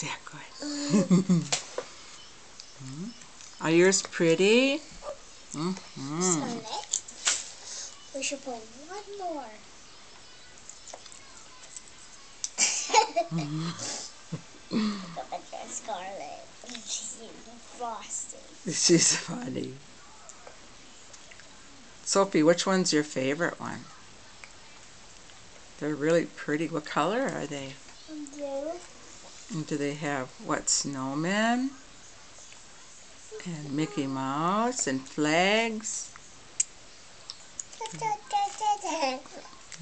Yeah, good. Are yours pretty? Scarlet, we should put one more. Look at that Scarlet. She's eating frosting. She's funny. Sophie, which one's your favorite one? They're really pretty. What color are they? Blue. And do they have, what, snowmen? And Mickey Mouse and flags?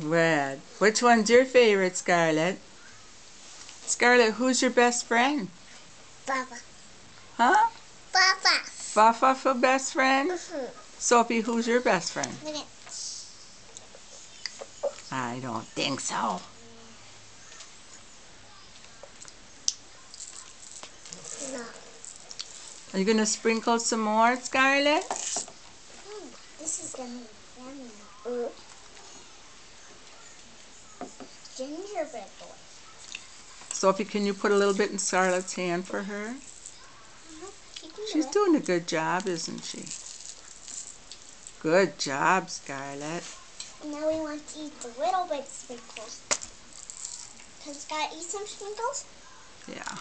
Red. Which one's your favorite, Scarlet? Scarlet, who's your best friend? Papa. Huh? Papa. Fafa for best friend? Sophie, who's your best friend? I don't think so. No. Are you going to sprinkle some more, Scarlet? This is going to be yummy. Gingerbread boy. Sophie, can you put a little bit in Scarlet's hand for her? She's doing a good job, isn't she? Good job, Scarlet. Now we want to eat the little bit sprinkles. Can Scott eat some sprinkles? Yeah.